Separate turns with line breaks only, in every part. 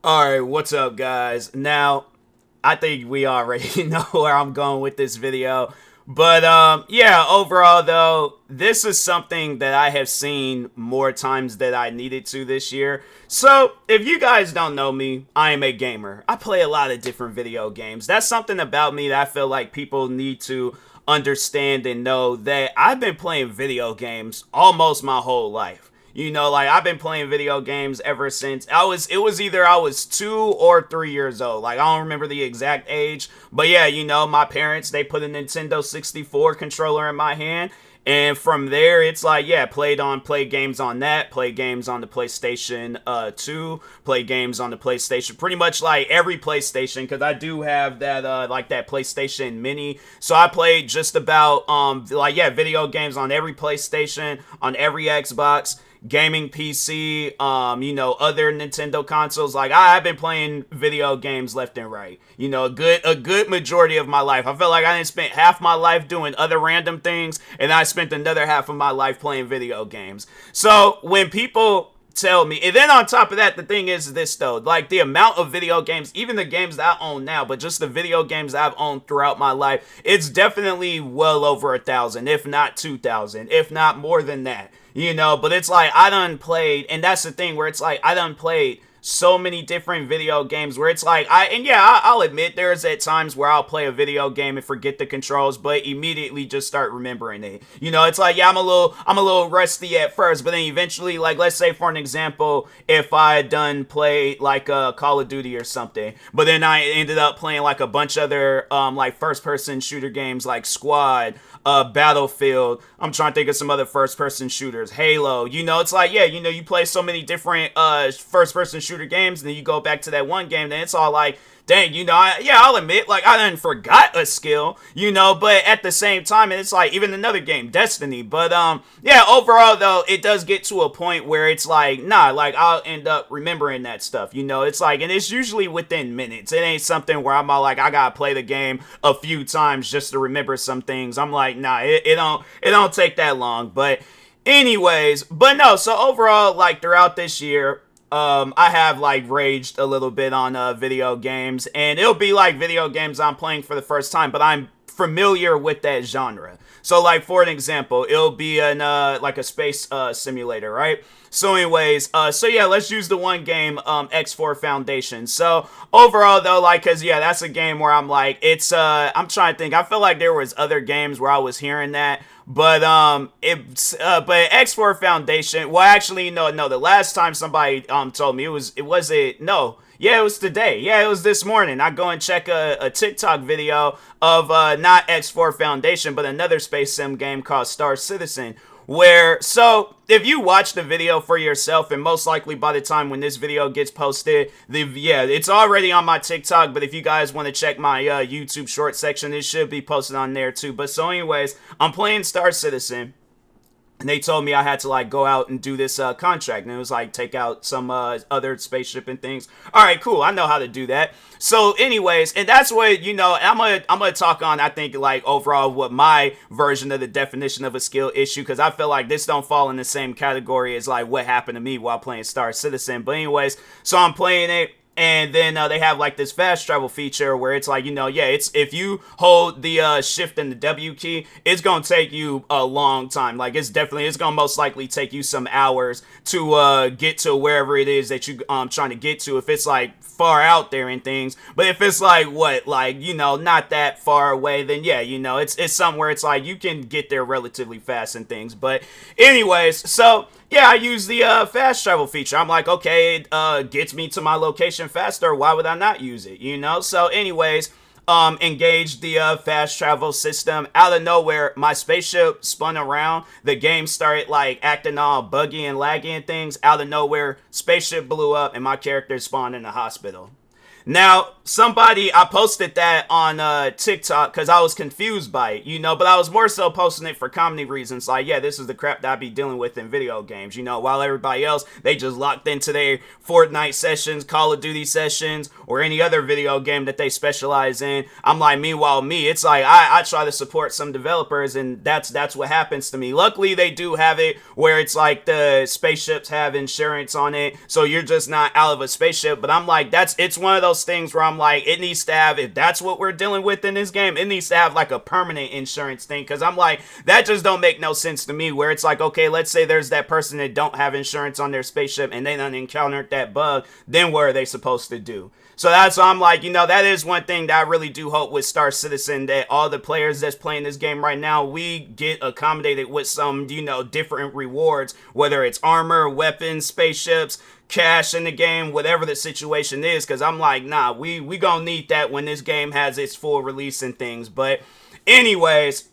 Alright, what's up, guys? Now, I think we already know where I'm going with this video. But, yeah, overall, though, this is something that I have seen more times than I needed to this year. So, if you guys don't know me, I am a gamer. I play a lot of different video games. That's something about me that I feel like people need to understand and know that I've been playing video games almost my whole life. Like I've been playing video games ever since it was either I was 2 or 3 years old. Like I don't remember the exact age, but yeah, my parents, they put a Nintendo 64 controller in my hand. And from there, it's like, yeah, play games on that, play games on the PlayStation 2, play games on the PlayStation, pretty much like every PlayStation, because I do have that, like that PlayStation Mini. So I played just about, video games on every PlayStation, on every Xbox, gaming PC, other Nintendo consoles. Like I've been playing video games left and right. A good majority of my life. I felt like I didn't spend half my life doing other random things, and I spent another half of my life playing video games. So when people tell me, and then on top of that, the thing is this though, like the amount of video games, even the games that I own now, but just the video games that I've owned throughout my life, it's definitely well over 1,000, if not 2,000, if not more than that. But it's like I done played, and that's the thing where it's like I done played so many different video games where it's like I'll admit there's at times where I'll play a video game and forget the controls, but immediately just start remembering it. It's like, yeah, I'm a little rusty at first, but then eventually, like, let's say for an example, if I done played like a Call of Duty or something, but then I ended up playing like a bunch of other like first person shooter games like Squad, Battlefield. I'm trying to think of some other first person shooters, Halo. It's like, yeah, you play so many different first person shooter games, and then you go back to that one game, then it's all like, dang, I'll admit, like, I done forgot a skill, but at the same time, and it's like, even another game, Destiny, but, yeah, overall, though, it does get to a point where it's like, nah, like, I'll end up remembering that stuff, it's like, and it's usually within minutes. It ain't something where I'm all like, I gotta play the game a few times just to remember some things. I'm like, nah, it don't take that long, but anyways, but no, so overall, like, throughout this year, I have like raged a little bit on video games, and it'll be like video games I'm playing for the first time, but I'm familiar with that genre. So like for an example, it'll be an like a space simulator, right? So anyways, so yeah, let's use the one game, X4 Foundation. So overall though, like, cause yeah, that's a game where I'm like, I'm trying to think. I feel like there was other games where I was hearing that, but but X4 Foundation. Well, actually, no. The last time somebody told me yeah, it was today. Yeah, it was this morning. I go and check a TikTok video of not X4 Foundation, but another space sim game called Star Citizen. So if you watch the video for yourself, and most likely by the time when this video gets posted, it's already on my TikTok, but if you guys want to check my YouTube short section, it should be posted on there too. But so anyways, I'm playing Star Citizen, and they told me I had to like go out and do this contract, and it was like take out some other spaceship and things. All right, cool. I know how to do that. So, anyways, and that's what I'm gonna talk on. I think like overall what my version of the definition of a skill issue, because I feel like this don't fall in the same category as like what happened to me while playing Star Citizen. But anyways, so I'm playing it. And then they have like this fast travel feature where it's like, it's if you hold the shift and the W key, it's gonna take you a long time. Like it's gonna most likely take you some hours to get to wherever it is that you trying to get to, if it's like far out there and things. But if it's like not that far away, then yeah, it's somewhere it's like you can get there relatively fast and things. But anyways, so yeah, I use the fast travel feature. I'm like, okay, it gets me to my location faster. Why would I not use it? So anyways, engaged the fast travel system. Out of nowhere, my spaceship spun around. The game started like acting all buggy and laggy and things. Out of nowhere, spaceship blew up and my character spawned in the hospital. Now, I posted that on TikTok because I was confused by it, but I was more so posting it for comedy reasons. Like, yeah, this is the crap that I be dealing with in video games, while everybody else, they just locked into their Fortnite sessions, Call of Duty sessions, or any other video game that they specialize in. I'm like, meanwhile, it's like, I try to support some developers, and that's what happens to me. Luckily, they do have it where it's like the spaceships have insurance on it, so you're just not out of a spaceship. But I'm like, it's one of those things where I'm like, it needs to have, if that's what we're dealing with in this game, it needs to have like a permanent insurance thing, because I'm like, that just don't make no sense to me, where it's like, okay, let's say there's that person that don't have insurance on their spaceship and they done encountered that bug, then what are they supposed to do? So that's why I'm like, that is one thing that I really do hope with Star Citizen, that all the players that's playing this game right now, we get accommodated with some, different rewards, whether it's armor, weapons, spaceships, cash in the game, whatever the situation is, because I'm like, nah, we gonna need that when this game has its full release and things. But anyways,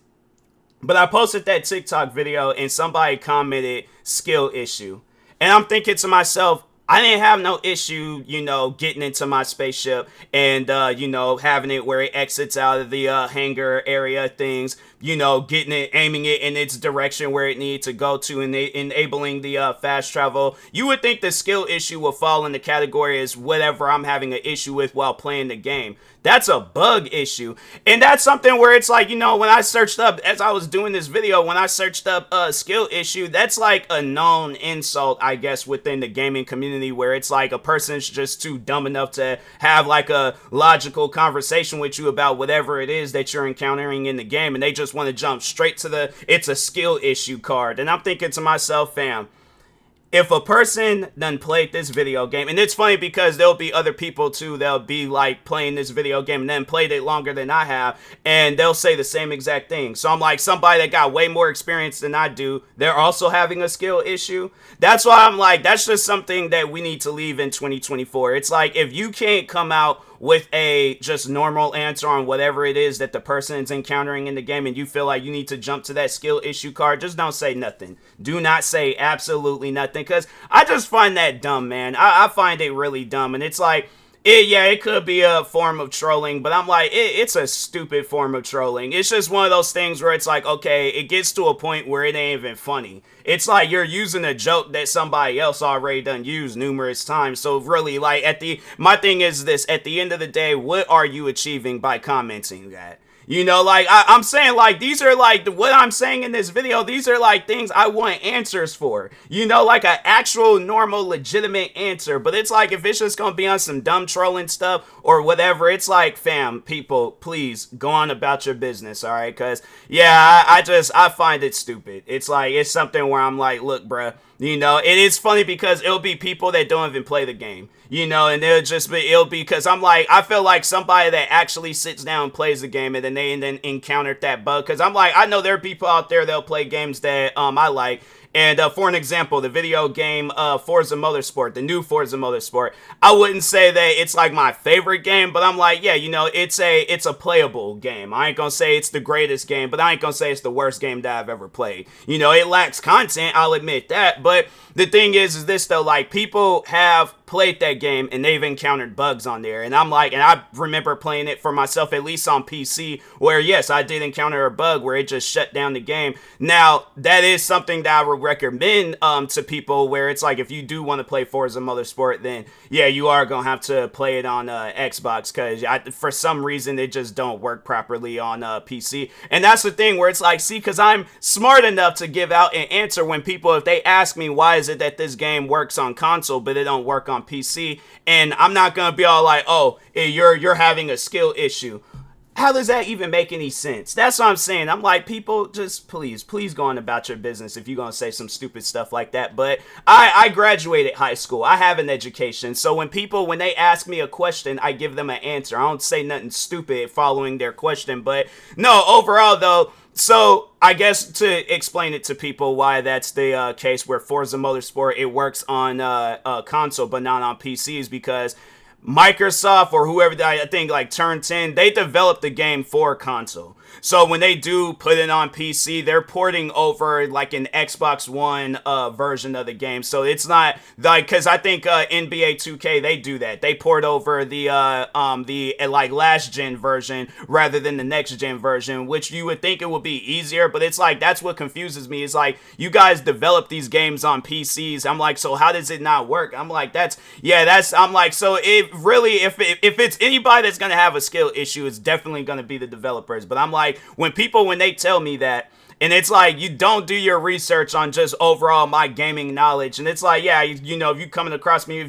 I posted that TikTok video and somebody commented skill issue, and I'm thinking to myself, I didn't have no issue, getting into my spaceship and, having it where it exits out of the hangar area things, getting it, aiming it in its direction where it needs to go to, and enabling the fast travel. You would think the skill issue will fall in the category as whatever I'm having an issue with while playing the game. That's a bug issue. And that's something where it's like, when I searched up, as I was doing this video, when I searched up skill issue, that's like a known insult, I guess, within the gaming community, where it's like a person's just too dumb enough to have like a logical conversation with you about whatever it is that you're encountering in the game, and they just want to jump straight to it's a skill issue card. And I'm thinking to myself, fam, if a person done played this video game, and it's funny because there'll be other people too that'll be like playing this video game and then played it longer than I have, and they'll say the same exact thing. So I'm like, somebody that got way more experience than I do, they're also having a skill issue. That's why I'm like, that's just something that we need to leave in 2024. It's like, if you can't come out with a just normal answer on whatever it is that the person is encountering in the game, and you feel like you need to jump to that skill issue card, just don't say nothing. Do not say absolutely nothing, because I just find that dumb, man. I find it really dumb, and it's like, it could be a form of trolling, but I'm like, it's a stupid form of trolling. It's just one of those things where it's like, okay, it gets to a point where it ain't even funny. It's like you're using a joke that somebody else already done used numerous times. So really, like, my thing is this, at the end of the day, what are you achieving by commenting that? Like, I'm saying, like, these are, like, what I'm saying in this video, these are, like, things I want answers for. Like, an actual, normal, legitimate answer. But it's like, if it's just gonna be on some dumb trolling stuff or whatever, it's like, fam, people, please, go on about your business, alright? Because, yeah, I find it stupid. It's like, it's something where I'm like, look, bruh, it is funny because it'll be people that don't even play the game, and it'll be because I'm like, I feel like somebody that actually sits down and plays the game and then they encountered that bug, because I'm like, I know there are people out there that'll play games that I like. And for an example, the video game Forza Motorsport, the new Forza Motorsport, I wouldn't say that it's like my favorite game, but I'm like, yeah, it's a playable game. I ain't gonna say it's the greatest game, but I ain't gonna say it's the worst game that I've ever played. It lacks content, I'll admit that, but the thing is this though, like, people have played that game and they've encountered bugs on there, and I'm like, and I remember playing it for myself, at least on PC, where yes, I did encounter a bug where it just shut down the game. Now, that is something that I would recommend to people, where it's like, if you do want to play Forza Motorsport, then yeah, you are gonna have to play it on Xbox, because for some reason it just don't work properly on PC. And that's the thing where it's like, see, because I'm smart enough to give out an answer when people, if they ask me why is it that this game works on console but it don't work on PC, and I'm not gonna be all like, oh, you're having a skill issue. How does that even make any sense? That's what I'm saying. I'm like, people, just please go on about your business if you're going to say some stupid stuff like that. But I graduated high school. I have an education. So when they ask me a question, I give them an answer. I don't say nothing stupid following their question. But no, overall, though, so I guess to explain it to people why that's the case where Forza Motorsport, it works on console but not on PCs, because Microsoft or whoever, I think like Turn 10, they developed the game for console. So when they do put it on PC, they're porting over like an Xbox One version of the game. So it's not like, because I think NBA 2K, they do that. They port over the like last gen version rather than the next gen version, which you would think it would be easier, but it's like that's what confuses me. It's like you guys develop these games on PCs. I'm like, so how does it not work? I'm like, I'm like, so it really, if it's anybody that's gonna have a skill issue, it's definitely gonna be the developers. But I'm like, when they tell me that, and it's like, you don't do your research on just overall my gaming knowledge. And it's like, yeah, you know, if you coming across me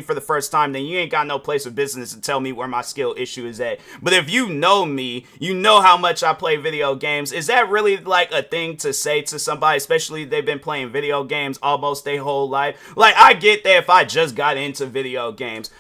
for the first time, then you ain't got no place of business to tell me where my skill issue is at. But if you know me, you know how much I play video games. Is that really like a thing to say to somebody, especially if they've been playing video games almost their whole life? Like, I get that if I just got into video games.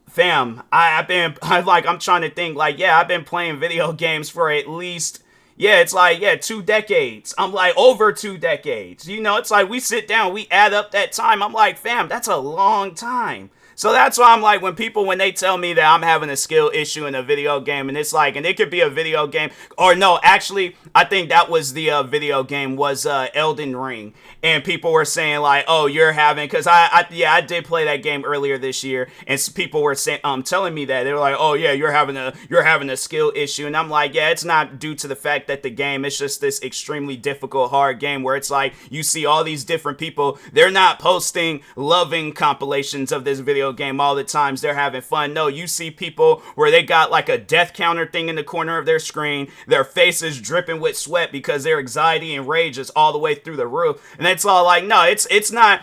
Fam, I'm trying to think, like, yeah, I've been playing video games for at least, yeah, it's like, yeah, 2 decades. I'm like, over 2 decades. You know, it's like we sit down, we add up that time. I'm like, fam, that's a long time. So that's why I'm like, when they tell me that I'm having a skill issue in a video game, and it's like, and it could be a video game, or no, actually, I think that was the video game was Elden Ring, and people were saying like, oh, you're having, because I did play that game earlier this year, and people were saying, telling me that they were like, oh yeah, you're having a skill issue, and I'm like, yeah, it's not due to the fact that the game, it's just this extremely difficult, hard game where it's like you see all these different people, they're not posting loving compilations of this video game all the times they're having fun. No, you see people where they got like a death counter thing in the corner of their screen, their faces dripping with sweat because their anxiety and rage is all the way through the roof, and it's all like, no, it's not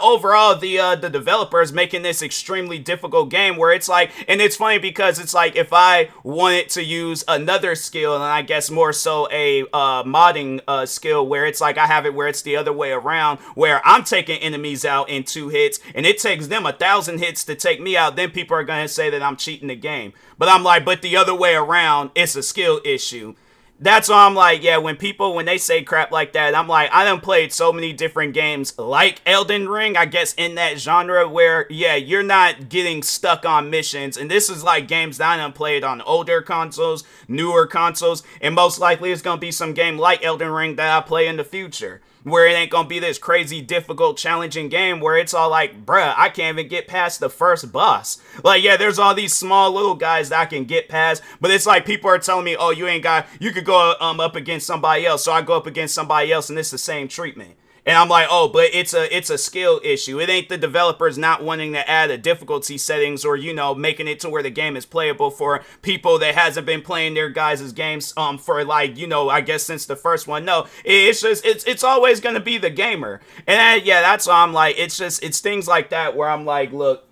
overall the developers making this extremely difficult game where it's like, and it's funny because it's like, if I wanted to use another skill, and I guess more so a modding skill where it's like I have it where it's the other way around, where I'm taking enemies out in 2 hits and it takes them 1,000 hits to take me out, then people are going to say that I'm cheating the game. But I'm like, but the other way around, it's a skill issue. That's why I'm like, yeah, when they say crap like that, I'm like, I done played so many different games like Elden Ring, I guess, in that genre where, yeah, you're not getting stuck on missions. And this is like games that I done played on older consoles, newer consoles, and most likely it's going to be some game like Elden Ring that I play in the future, where it ain't gonna be this crazy, difficult, challenging game where it's all like, bruh, I can't even get past the first boss. Like, yeah, there's all these small little guys that I can get past, but it's like people are telling me, oh, you could go up against somebody else. So I go up against somebody else and it's the same treatment. And I'm like, oh, but it's a skill issue. It ain't the developers not wanting to add a difficulty settings or, you know, making it to where the game is playable for people that hasn't been playing their guys' games for, like, you know, I guess since the first one. No, it's just, it's always going to be the gamer. And yeah, that's why I'm like, it's things like that where I'm like, look,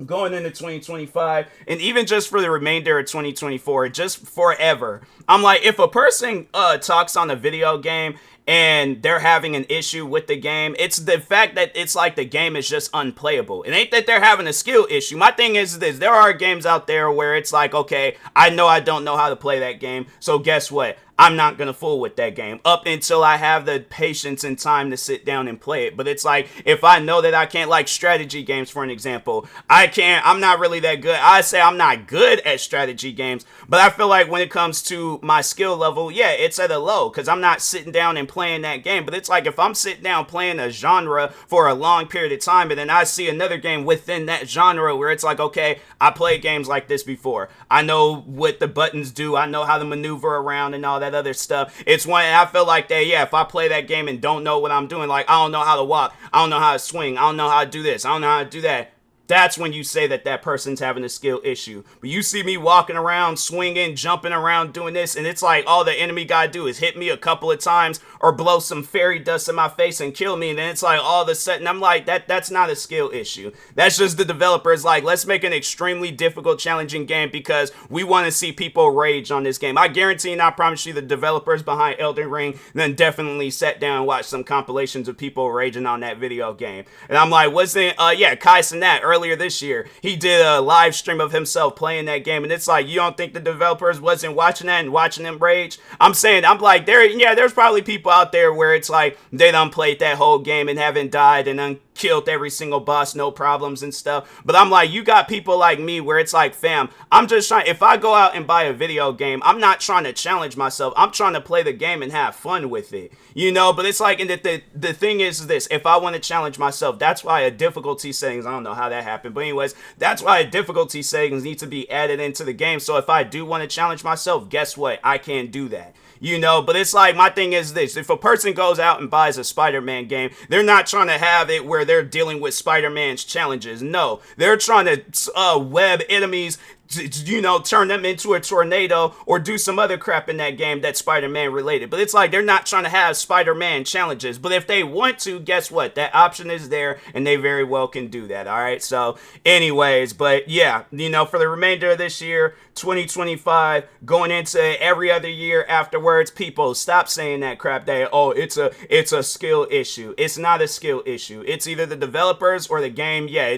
going into 2025 and even just for the remainder of 2024, just forever, I'm like, if a person talks on a video game and they're having an issue with the game, it's the fact that it's like the game is just unplayable. It ain't that they're having a skill issue. My thing is this: there are games out there where it's like, okay, I know I don't know how to play that game, so guess what? I'm not going to fool with that game up until I have the patience and time to sit down and play it. But it's like, if I know that I can't, like strategy games, for an example, I'm not really that good. I say I'm not good at strategy games, but I feel like when it comes to my skill level, yeah, it's at a low because I'm not sitting down and playing that game. But it's like, if I'm sitting down playing a genre for a long period of time, and then I see another game within that genre where it's like, okay, I played games like this before. I know what the buttons do. I know how to maneuver around and all that other stuff. It's when I feel like that, yeah, if I play that game and don't know what I'm doing, like I don't know how to walk, I don't know how to swing, I don't know how to do this, I don't know how to do that, that's when you say that that person's having a skill issue. But you see me walking around, swinging, jumping around, doing this, and it's like all the enemy gotta do is hit me a couple of times or blow some fairy dust in my face and kill me, and then it's like all of a sudden I'm like, that's not a skill issue. That's just the developers like, let's make an extremely difficult, challenging game because we want to see people rage on this game. I guarantee and I promise you the developers behind Elden Ring then definitely sat down and watched some compilations of people raging on that video game. And I'm like, wasn't Kai Cenat earlier this year, he did a live stream of himself playing that game, and it's like, you don't think the developers wasn't watching that and watching them rage? I'm like, there's probably people out there where it's like they done played that whole game and haven't died and killed every single boss, no problems and stuff. But I'm like, you got people like me where it's like, fam, I'm just trying, if I go out and buy a video game, I'm not trying to challenge myself. I'm trying to play the game and have fun with it, you know? But it's like, and the thing is this, if I want to challenge myself, that's why a difficulty settings, I don't know how that happened, but anyways, that's why a difficulty settings need to be added into the game. So if I do want to challenge myself, guess what? I can do that. You know, but it's like, my thing is this, if a person goes out and buys a Spider-Man game, they're not trying to have it where they're dealing with Spider-Man's challenges. No, they're trying to web enemies, you know, turn them into a tornado or do some other crap in that game that's Spider-Man related. But it's like, they're not trying to have Spider-Man challenges. But if they want to, guess what? That option is there and they very well can do that. All right. So anyways, but yeah, you know, for the remainder of this year, 2025, going into every other year afterwards, people stop saying that crap that, oh, it's a skill issue. It's not a skill issue. It's either the developers or the game. Yeah,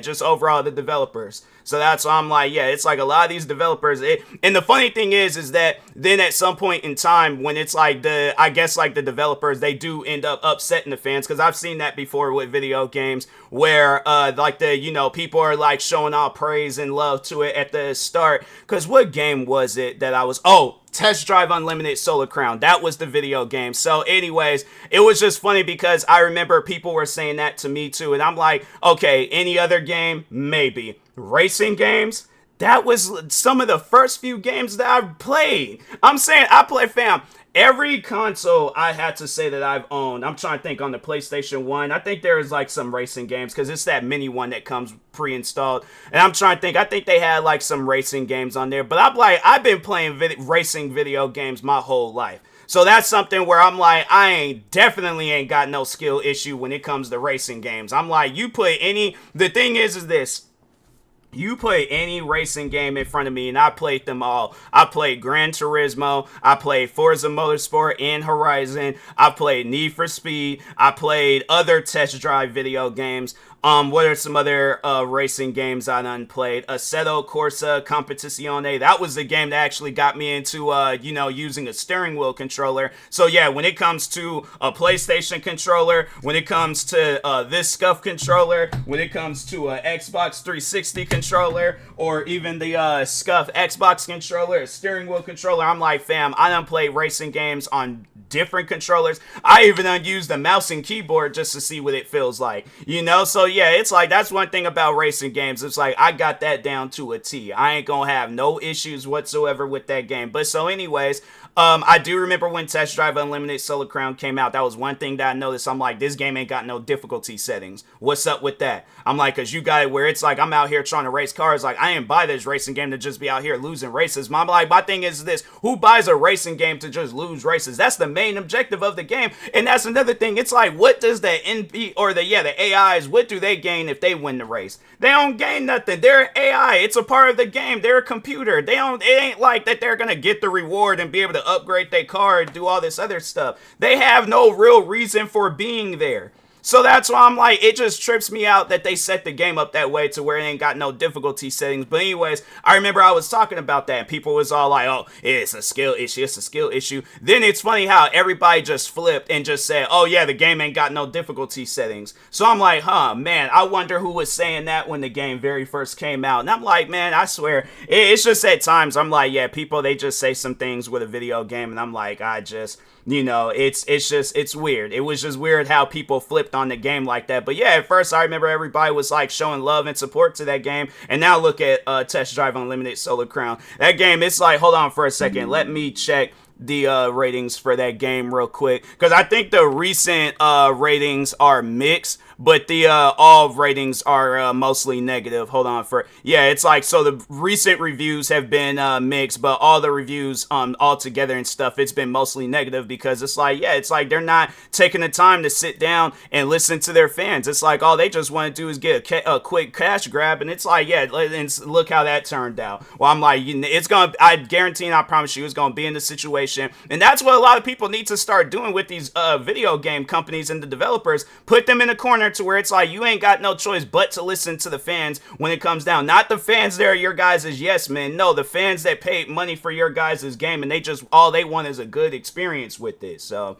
just overall the developers. So that's why I'm like, yeah, it's like a lot of these developers. And the funny thing is that then at some point in time when it's like I guess like the developers, they do end up upsetting the fans, because I've seen that before with video games where like people are like showing all praise and love to it at the start. Because what game was it that I was, Test Drive Unlimited Solar Crown. That was the video game. So anyways, it was just funny because I remember people were saying that to me too. And I'm like, okay, any other game? Maybe. Racing games? That was some of the first few games that I played. I'm saying I play, fam. Every console I had to say that I've owned, I'm trying to think on the PlayStation 1, I think there is like some racing games because it's that mini one that comes pre-installed. And I'm trying to think, I think they had like some racing games on there. But I'm like, I've been playing racing video games my whole life. So that's something where I'm like, definitely ain't got no skill issue when it comes to racing games. I'm like, the thing is this. You play any racing game in front of me, and I played them all. I played Gran Turismo. I played Forza Motorsport and Horizon. I played Need for Speed. I played other test drive video games. What are some other racing games I done played? Assetto Corsa Competizione. That was the game that actually got me into, using a steering wheel controller. So yeah, when it comes to a PlayStation controller, when it comes to this SCUF controller, when it comes to a Xbox 360 controller, or even the SCUF Xbox controller, a steering wheel controller, I'm like, fam, I done played racing games on different controllers. I even unused the mouse and keyboard just to see what it feels like, you know? So yeah, it's like, that's one thing about racing games. It's like, I got that down to a T. I ain't gonna have no issues whatsoever with that game. But so anyways, I do remember when Test Drive Unlimited Solar Crown came out. That was one thing that I noticed. I'm like, this game ain't got no difficulty settings. What's up with that? I'm like, because you got it where it's like, I'm out here trying to race cars. Like, I ain't buy this racing game to just be out here losing races. I'm like, my thing is this. Who buys a racing game to just lose races? That's the main objective of the game. And that's another thing. It's like, what does the NP or the AIs, what do they gain if they win the race? They don't gain nothing. They're AI. It's a part of the game. They're a computer. It ain't like that they're going to get the reward and be able to upgrade their car and do all this other stuff. They have no real reason for being there. So that's why I'm like, it just trips me out that they set the game up that way to where it ain't got no difficulty settings. But anyways, I remember I was talking about that and people was all like, oh, it's a skill issue. It's a skill issue. Then it's funny how everybody just flipped and just said, oh yeah, the game ain't got no difficulty settings. So I'm like, man, I wonder who was saying that when the game very first came out. And I'm like, man, I swear, it's just at times I'm like, yeah, people, they just say some things with a video game. And I'm like, it's weird. It was just weird how people flipped on the game like that. But yeah, at first I remember everybody was like showing love and support to that game. And now look at Test Drive Unlimited Solar Crown. That game, it's like, hold on for a second. Let me check the ratings for that game real quick, because I think the recent ratings are mixed, but the all ratings are mostly negative. Hold on it's like, so the recent reviews have been mixed, but all the reviews all together and stuff, it's been mostly negative, because it's like, yeah, it's like they're not taking the time to sit down and listen to their fans. It's like all they just want to do is get a quick cash grab, and it's like, yeah, and look how that turned out. Well, I'm like, it's gonna, I guarantee and I promise you, it's gonna be in the situation. And that's what a lot of people need to start doing with these video game companies and the developers. Put them in a corner to where it's like, you ain't got no choice but to listen to the fans when it comes down. Not the fans that are your guys' yes men. No, the fans that paid money for your guys' game, and they just, all they want is a good experience with it. So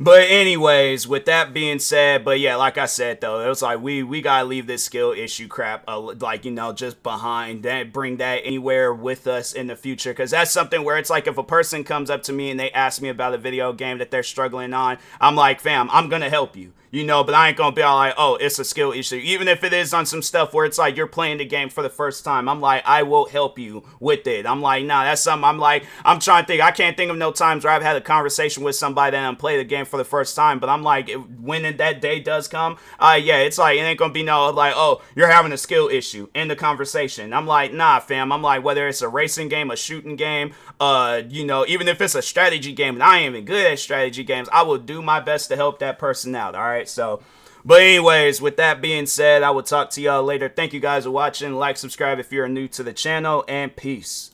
But anyways, with that being said, but yeah, like I said though, it was like we gotta leave this skill issue crap, like just behind that, bring that anywhere with us in the future, because that's something where it's like if a person comes up to me and they ask me about a video game that they're struggling on, I'm like, fam, I'm gonna help you. But I ain't gonna be all like, oh, it's a skill issue. Even if it is on some stuff where it's like you're playing the game for the first time, I'm like, I will help you with it. I'm like, nah, that's something I'm trying to think. I can't think of no times where I've had a conversation with somebody that I'm playing the game for the first time, but I'm like, when that day does come, yeah, it's like, it ain't gonna be no, like, oh, you're having a skill issue in the conversation. I'm like, nah, fam. I'm like, whether it's a racing game, a shooting game, even if it's a strategy game, and I ain't even good at strategy games, I will do my best to help that person out, all right? So, but anyways, with that being said, I will talk to y'all later. Thank you guys for watching. Like, subscribe if you're new to the channel, and peace.